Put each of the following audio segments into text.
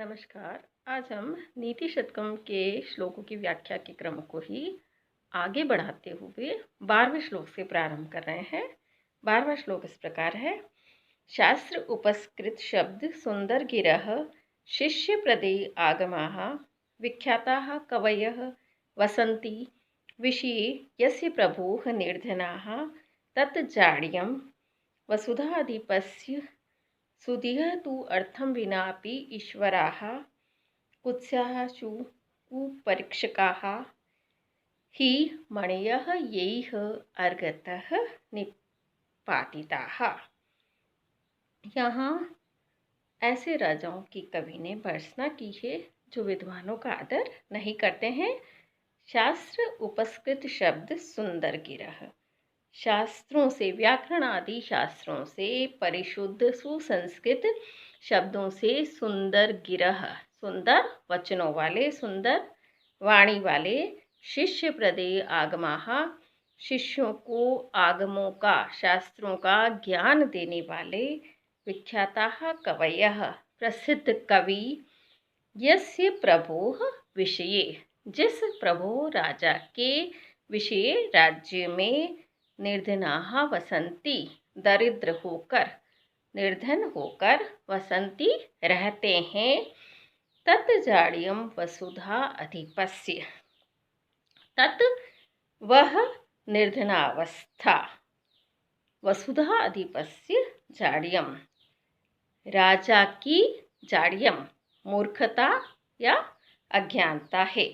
नमस्कार। आज हम नीति शतकम के श्लोकों की व्याख्या के क्रम को ही आगे बढ़ाते हुए 12वें श्लोक से प्रारंभ कर रहे हैं। 12वां श्लोक इस प्रकार है। शास्त्र उपस्कृत शब्द सुंदर गिरः शिष्य प्रदे आगमाः विख्याताः कवयः वसन्ति विषये यस्य प्रभोः निर्धनाः तत् जाड्यं वसुधाधिपस्य सुधिः तु अर्थं विनापि ईश्वराः कुत्स्याः कुपरीक्षकाः हि मणयः यैः अर्गतः निपातिताः। यहाँ ऐसे राजाओं की कवि ने भर्त्सना की है जो विद्वानों का आदर नहीं करते हैं। शास्त्र उपस्कृत शब्द सुंदर गिरह, शास्त्रों से, व्याकरण आदि शास्त्रों से परिशुद्ध सुसंस्कृत शब्दों से सुंदर गिरह, सुंदर वचनों वाले, सुंदर वाणी वाले, शिष्य प्रदे आगमाः, शिष्यों को आगमों का, शास्त्रों का ज्ञान देने वाले, विख्याताः कवयः, प्रसिद्ध कवि, यस्य प्रभोः विषये, जिस प्रभु राजा के विषय राज्य में निर्धनाः वसन्ति, दरिद्र होकर, निर्धन होकर वसन्ति रहते हैं। तत् जाड्यं वसुधा अधिपस्य, तत् वह निर्धनावस्था, वसुधा अधिपस्य जाड्यम, राजा की जाड्यम मूर्खता या अज्ञानता है।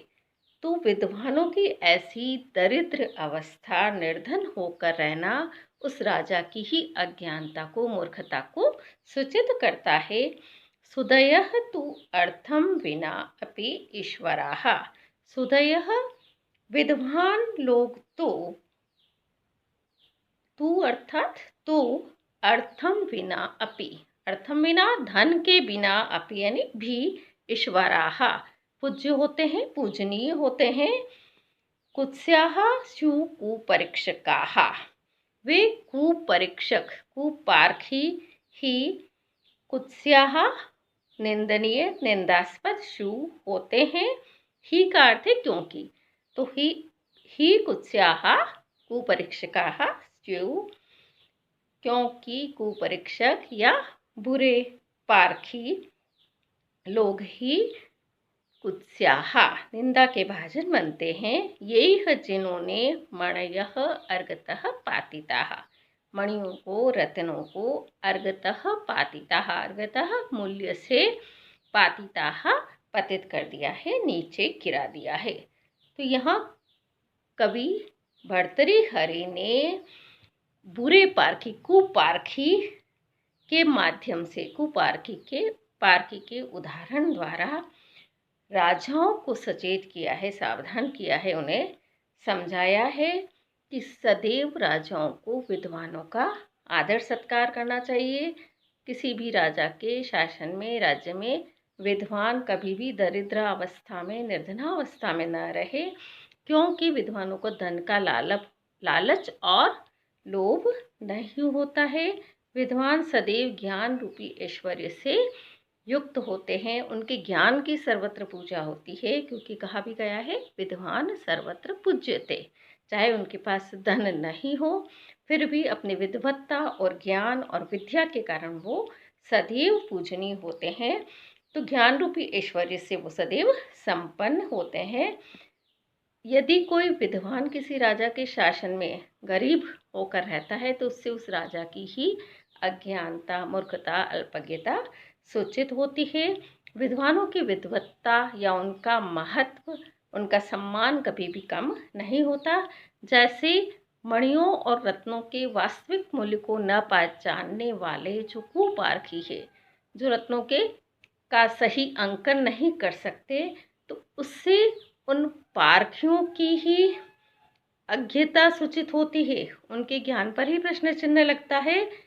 तो विद्वानों की ऐसी दरिद्र अवस्था, निर्धन होकर रहना, उस राजा की ही अज्ञानता को, मूर्खता को सूचित करता है। सुदयः तु अर्थम विना अपि ईश्वराः, सुदयः विद्वान लोग तो अर्थात तो अर्थम विना अपि, अर्थम बिना, धन के बिना, अपि यानी भी, ईश्वराः पूज्य होते हैं, पूजनीय होते हैं। कुत्स्याः स्युः कुपरीक्षकाः, वे कुपरीक्षक, कुपारखी ही, कुत्स्याः निंदनीय, निंदास्पद, स्युः होते हैं। ही का अर्थ है क्योंकि, तो ही कुत्स्याः कुपरीक्षकाः स्युः, क्योंकि कुपरीक्षक या बुरे पारखी लोग ही कुत्स्याः निंदा के भाजन बनते हैं। यैः जिन्होंने मणयः अर्गतः पातिताः, मणियों को, रत्नों को, अर्गतः पातिताः, अर्गतः मूल्य से, पातिताः पतित कर दिया है, नीचे गिरा दिया है। तो यहाँ कवि भर्तृहरि ने बुरे पारखी, कुपारखी के माध्यम से, पारखी के उदाहरण द्वारा राजाओं को सचेत किया है, सावधान किया है, उन्हें समझाया है कि सदैव राजाओं को विद्वानों का आदर सत्कार करना चाहिए। किसी भी राजा के शासन में, राज्य में विद्वान कभी भी दरिद्र अवस्था में, निर्धनावस्था में न रहे, क्योंकि विद्वानों को धन का लालच और लोभ नहीं होता है। विद्वान सदैव ज्ञान रूपी ऐश्वर्य से युक्त होते हैं, उनके ज्ञान की सर्वत्र पूजा होती है, क्योंकि कहा भी गया है विद्वान सर्वत्र पूज्यते। चाहे उनके पास धन नहीं हो, फिर भी अपनी विद्वत्ता और ज्ञान और विद्या के कारण वो सदैव पूजनीय होते हैं। तो ज्ञान रूपी ऐश्वर्य से वो सदैव संपन्न होते हैं। यदि कोई विद्वान किसी राजा के शासन में गरीब होकर रहता है, तो उससे उस राजा की ही अज्ञानता, मूर्खता, अल्पज्ञता सूचित होती है। विद्वानों की विद्वत्ता या उनका महत्व, उनका सम्मान कभी भी कम नहीं होता। जैसे मणियों और रत्नों के वास्तविक मूल्य को न पहचानने वाले जो कुपारखी है, जो रत्नों का सही अंकन नहीं कर सकते, तो उससे उन पारखियों की ही अज्ञता सूचित होती है, उनके ज्ञान पर ही प्रश्न चिन्ह लगता है।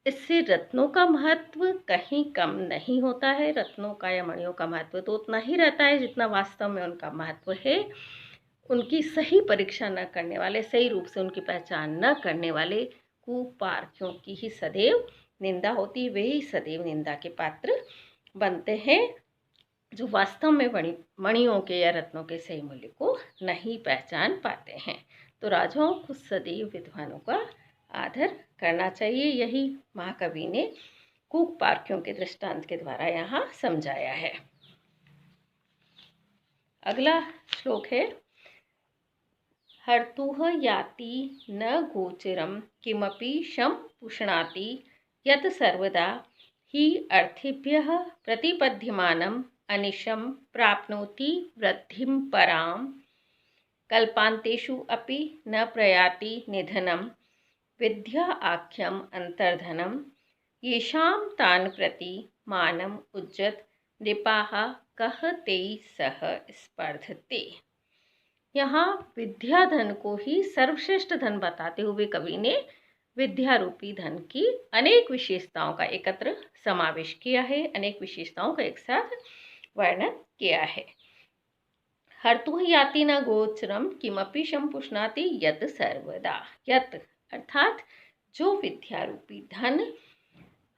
इससे रत्नों का महत्व कहीं कम नहीं होता है। रत्नों का या मणियों का महत्व तो उतना ही रहता है जितना वास्तव में उनका महत्व है। उनकी सही परीक्षा न करने वाले, सही रूप से उनकी पहचान न करने वाले कुपारखियों की ही सदैव निंदा होती, वे ही सदैव निंदा के पात्र बनते हैं जो वास्तव में मणियों के या रत्नों के सही मूल्य को नहीं पहचान पाते हैं। तो राजाओं को सदैव विद्वानों का आदर करना चाहिए। यही महाकवि ने कूक पार्कियों के दृष्टांत के द्वारा यहाँ समझाया है। अगला श्लोक है, हर्तुः याति न गोचरम किमपि शम पुष्णाति यत् सर्वदा हि अर्थेभ्यः प्रतिपद्यमानम् अनिशं प्राप्नोति वृद्धिं परां कल्पान्तेषु अपि न प्रयाति निधनं विद्या आख्यम अंतर्धनम येषां तान् प्रति मानम उज्जत नृपाः कह ते सह स्पर्धते। यहाँ विद्या धन को ही सर्वश्रेष्ठ धन बताते हुए कवि ने विद्या रूपी धन की अनेक विशेषताओं का एकत्र समावेश किया है, अनेक विशेषताओं का एक साथ वर्णन किया है। हर्तुः याति न गोचरम किमपि शम पुष्णाति यत् सर्वदा। यत् अर्थात जो विद्या रूपी धन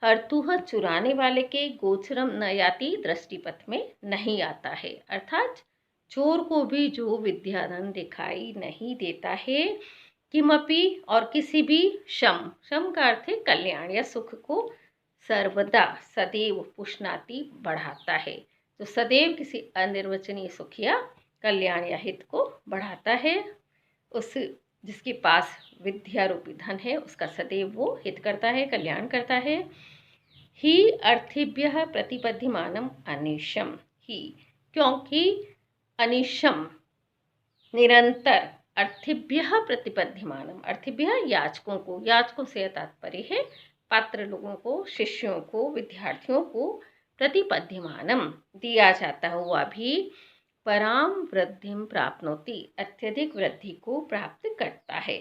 हर्तुः चुराने वाले के गोचरम न याति दृष्टिपथ में नहीं आता है, अर्थात चोर को भी जो विद्या धन दिखाई नहीं देता है, किमपि और किसी भी शम, शम का अर्थ है कल्याण या सुख को, सर्वदा सदैव पुष्णाति बढ़ाता है। तो सदैव किसी अनिर्वचनीय सुख या कल्याण या हित को बढ़ाता है। उस जिसके पास विद्या रूपी धन है उसका सदैव वो हित करता है, कल्याण करता है। ही अर्थेभ्यः प्रतिपद्यमानम अनिशम, ही क्योंकि अनिशम निरंतर, अर्थेभ्यः प्रतिपद्यमानम, अर्थेभ्यः याचकों को, याचकों से तात्पर्य है पात्र लोगों को, शिष्यों को, विद्यार्थियों को प्रतिपद्यमानम दिया जाता हुआ भी पराम वृद्धिम प्राप्नोति, अत्यधिक वृद्धि को प्राप्त करता है।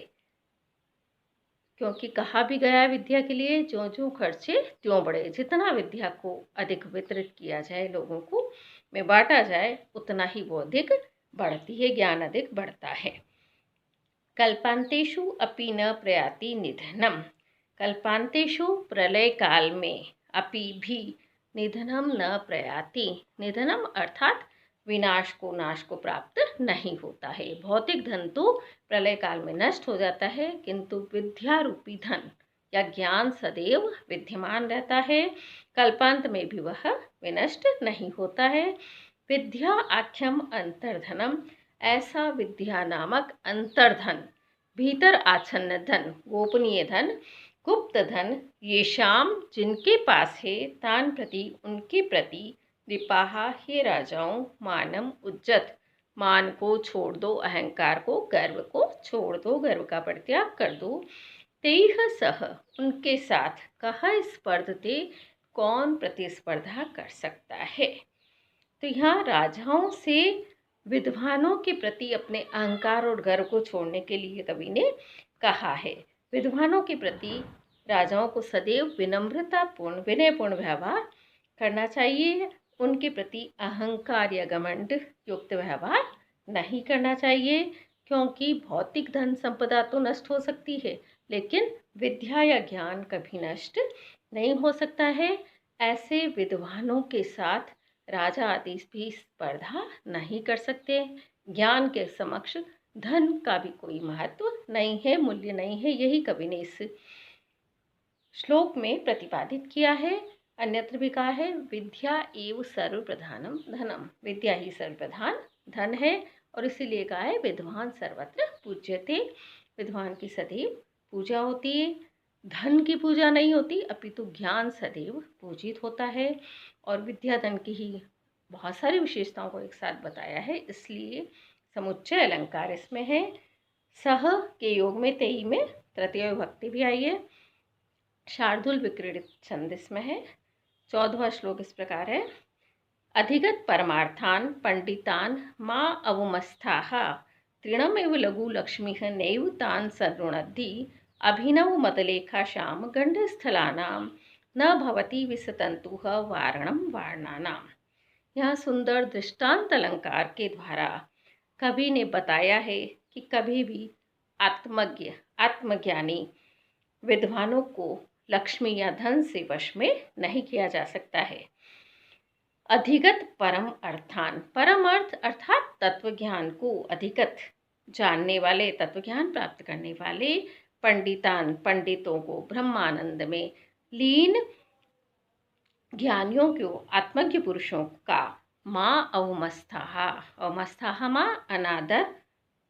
क्योंकि कहा भी गया विद्या के लिए जो जो खर्चे त्यों बढ़े, जितना विद्या को अधिक वितरित किया जाए, लोगों को में बांटा जाए, उतना ही वो अधिक बढ़ती है, ज्ञान अधिक बढ़ता है। कल्पांतेषु अपि न प्रयाति निधनम, कल्पांतेषु प्रलय काल में अपि भी निधनम न प्रयाति, निधनम अर्थात विनाश को, नाश को प्राप्त नहीं होता है। भौतिक धन तो प्रलय काल में नष्ट हो जाता है, किंतु विद्या रूपी धन या ज्ञान सदैव विद्यमान रहता है, कल्पांत में भी वह विनष्ट नहीं होता है। विद्या आख्यम अंतर्धनम, ऐसा विद्या नामक अंतर्धन, भीतर आच्छन्न धन, गोपनीय धन, गुप्त धन, येषाम जिनके पास है, तान प्रति उनके प्रति, नृपाः हे राजाओं, मानम उज्जत, मान को छोड़ दो, अहंकार को, गर्व को छोड़ दो, गर्व का परित्याग कर दो। तेह सह उनके साथ, कहा स्पर्धते कौन प्रतिस्पर्धा कर सकता है। तो यहाँ राजाओं से विद्वानों के प्रति अपने अहंकार और गर्व को छोड़ने के लिए कवि ने कहा है। विद्वानों के प्रति राजाओं को सदैव विनम्रतापूर्ण, विनयपूर्ण व्यवहार करना चाहिए। उनके प्रति अहंकार या घमंड युक्त व्यवहार नहीं करना चाहिए, क्योंकि भौतिक धन संपदा तो नष्ट हो सकती है, लेकिन विद्या या ज्ञान कभी नष्ट नहीं हो सकता है। ऐसे विद्वानों के साथ राजा आदि भी स्पर्धा नहीं कर सकते। ज्ञान के समक्ष धन का भी कोई महत्व नहीं है, मूल्य नहीं है। यही कवि ने इस श्लोक में प्रतिपादित किया है। अन्यत्र भी कहा है, विद्या एव सर्वप्रधानम धनम, विद्या ही सर्वप्रधान धन है, और इसीलिए कहा है विद्वान सर्वत्र पूज्यते, विद्वान की सदैव पूजा होती है। धन की पूजा नहीं होती, अपितु ज्ञान सदैव पूजित होता है। और विद्या धन की ही बहुत सारी विशेषताओं को एक साथ बताया है, इसलिए समुच्चय अलंकार इसमें है। सह के योग में तेई में तृतीय विभक्ति भी आई है। शार्दूल विक्रीडित छंद इसमें है। 14वां श्लोक इस प्रकार है, अधिगत परमार्थान पंडितान माँ अवमस्थाः तृणमेव लघु लक्ष्मीः नैव तान् सनृणद्धि अभिनव मतलेखाशाम गंडस्थलानां न भवति विसतंतुः वारणम वारणानाम। यहाँ सुंदर दृष्टांत अलंकार के द्वारा कवि ने बताया है कि कभी भी आत्मज्ञ, आत्मज्ञानी विद्वानों को लक्ष्मी या धन से वश में नहीं किया जा सकता है। अधिगत परम अर्थान, परम अर्थ अर्थात तत्व ज्ञान को अधिगत जानने वाले, तत्व ज्ञान प्राप्त करने वाले पंडितान पंडितों को, ब्रह्मानंद में लीन ज्ञानियों को, आत्मज्ञ पुरुषों का माँ अवमस्थाहा, अवमस्थाहा माँ अनादर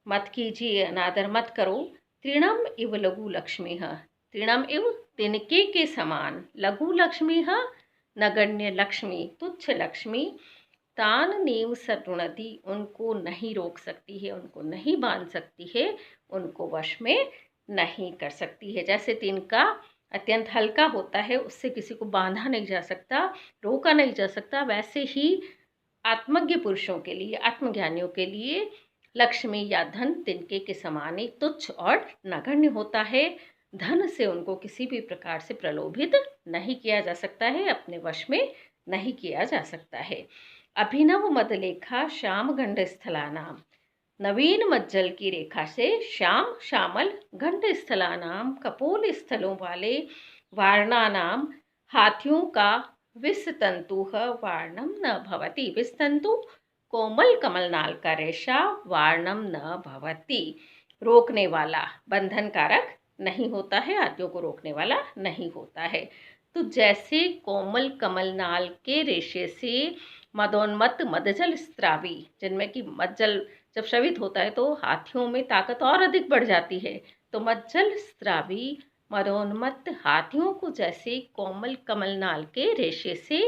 मत कीजिए, अनादर मत करो। तृणम इव लघु लक्ष्मी है, तृणम इव तिनके के समान, लघु लक्ष्मी है नगण्य लक्ष्मी, तुच्छ लक्ष्मी, तान नीव सरुणति, उनको नहीं रोक सकती है, उनको नहीं बांध सकती है, उनको वश में नहीं कर सकती है। जैसे तिनका अत्यंत हल्का होता है, उससे किसी को बांधा नहीं जा सकता, रोका नहीं जा सकता, वैसे ही आत्मज्ञ पुरुषों के लिए, आत्मज्ञानियों के लिए लक्ष्मी या धन तिनके के समान ही तुच्छ और नगण्य होता है। धन से उनको किसी भी प्रकार से प्रलोभित नहीं किया जा सकता है, अपने वश में नहीं किया जा सकता है। अभिनव मदलेखा श्याम गंड स्थलानाम, नवीन मज्जल की रेखा से श्याम श्यामल गंड स्थलानाम, कपोल स्थलों वाले, वारणानाम हाथियों का, विस्तंतु वार्णम न भवति, विस्तंतु कोमल कमलनाल का रेशा, वार्णम न भवति रोकने वाला, बंधन कारक नहीं होता है, आदियों को रोकने वाला नहीं होता है। तो जैसे कोमल कमलनाल के रेशे से मदोन्मत्त मदजल स्त्रावी, जिनमें कि मज्जल जब श्रवित होता है तो हाथियों में ताकत और अधिक बढ़ जाती है, तो मज्जल स्त्रावी मदोन्मत्त हाथियों को जैसे कोमल कमलनाल के रेशे से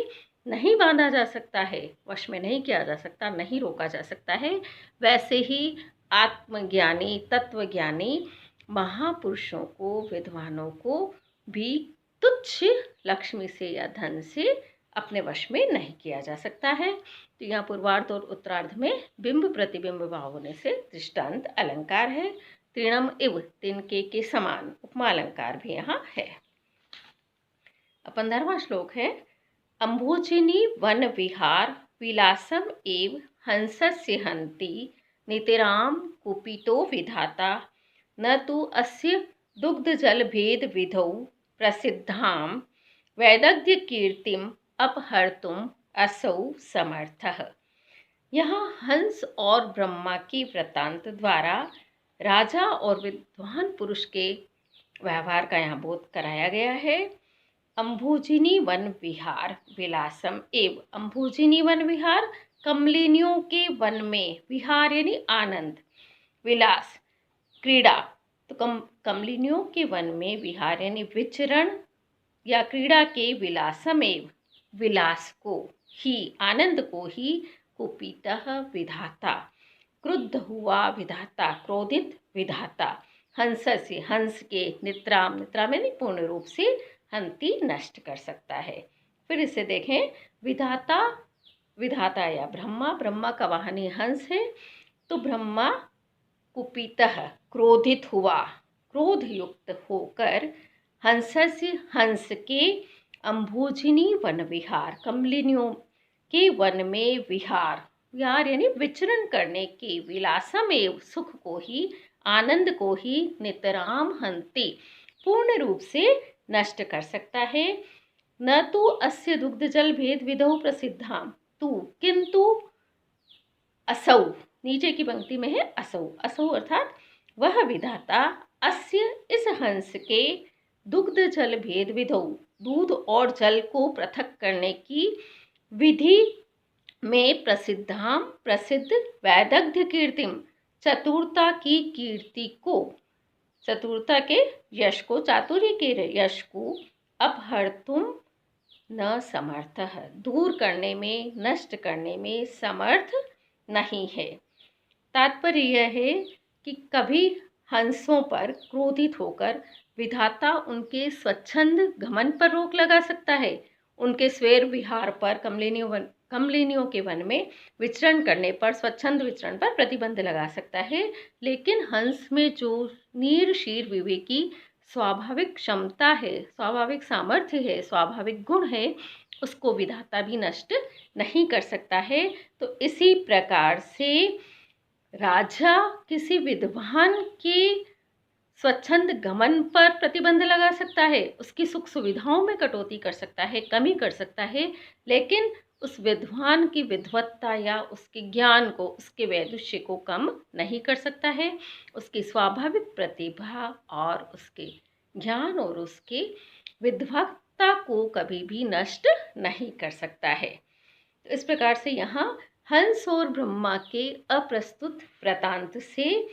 नहीं बांधा जा सकता है, वश में नहीं किया जा सकता, नहीं रोका जा सकता है, वैसे ही आत्मज्ञानी तत्वज्ञानी महापुरुषों को, विद्वानों को भी तुच्छ लक्ष्मी से या धन से अपने वश में नहीं किया जा सकता है। तो यहाँ पूर्वार्ध और उत्तरार्ध में बिंब प्रतिबिंब भाव होने से दृष्टांत अलंकार है। तृणम इव, तिनके के समान, उपमा अलंकार भी यहाँ है। अब 15वां श्लोक है, अम्भोजिनी वन विहार विलासम एव हंसस्य हंति, नितिराम कुपितो विधाता, न तु अस्य दुग्ध जल भेद विधौ प्रसिद्धाम, वैदग्ध्य कीर्तिम अपहर्तुम असौ समर्थः। यहाँ हंस और ब्रह्मा की वृत्तांत द्वारा राजा और विद्वान पुरुष के व्यवहार का यहाँ बोध कराया गया है। अम्भोजिनी वन विहार विलासम एव, अम्भोजिनी वन विहार कमलिनियों के वन में, विहार यानी आनंद, विलास क्रीड़ा, तो कमलिनियों के वन में विहार यानी विचरण या क्रीड़ा के, विलासमेव विलास को ही, आनंद को ही, कुपितः विधाता क्रुद्ध हुआ, विधाता क्रोधित विधाता, हंस से हंस के, नित्राम नित्राम यानी पूर्ण रूप से हंति नष्ट कर सकता है। फिर इसे देखें, विधाता, विधाता या ब्रह्मा, ब्रह्मा का वाहनी हंस है, तो ब्रह्मा कुपितः क्रोधित हुआ, क्रोध युक्त होकर, हंसस्य हंस के, अम्भोजिनी वन विहार कमलिनियों के वन में विहार, विहार यानी विचरण करने के, विलासमेव सुख को ही, आनंद को ही, नितराम हंति पूर्ण रूप से नष्ट कर सकता है। न तो अस्य दुग्ध जल भेद विधौ प्रसिद्धाम, तू किंतु असौ, नीचे की पंक्ति में है असौ, असौ अर्थात वह विधाता, अस्य इस हंस के, दुग्ध जल भेद विधौ दूध और जल को पृथक करने की विधि में, प्रसिद्धाम प्रसिद्ध, वैदग्ध्य कीर्तिम चतुरता की कीर्ति को, चतुरता के यश को, चातुर्य के यश को, अपहर्तुम न समर्थः दूर करने में, नष्ट करने में समर्थ नहीं है। तात्पर्य यह है कि कभी हंसों पर क्रोधित होकर विधाता उनके स्वच्छंद घमंड पर रोक लगा सकता है, उनके स्वेर विहार पर, कमलिनियों के वन में विचरण करने पर, स्वच्छंद विचरण पर प्रतिबंध लगा सकता है, लेकिन हंस में जो नीर शीर विवेकी स्वाभाविक क्षमता है, स्वाभाविक सामर्थ्य है, स्वाभाविक गुण है, उसको विधाता भी नष्ट नहीं कर सकता है। तो इसी प्रकार से राजा किसी विद्वान के स्वच्छंद गमन पर प्रतिबंध लगा सकता है, उसकी सुख सुविधाओं में कटौती कर सकता है, कमी कर सकता है, लेकिन उस विद्वान की विद्वत्ता या उसके ज्ञान को, उसके वैदुष्य को कम नहीं कर सकता है। उसकी स्वाभाविक प्रतिभा और उसके ज्ञान और उसके विद्वत्ता को कभी भी नष्ट नहीं कर सकता है। तो इस प्रकार से यहाँ हंस और ब्रह्मा के अप्रस्तुत वृतांत से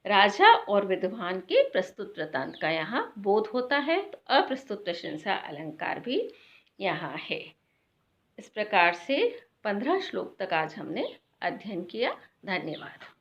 राजा और विद्वान के प्रस्तुत वृतांत का यहाँ बोध होता है। तो अप्रस्तुत प्रशंसा अलंकार भी यहाँ है। इस प्रकार से 15 श्लोक तक आज हमने अध्ययन किया। धन्यवाद।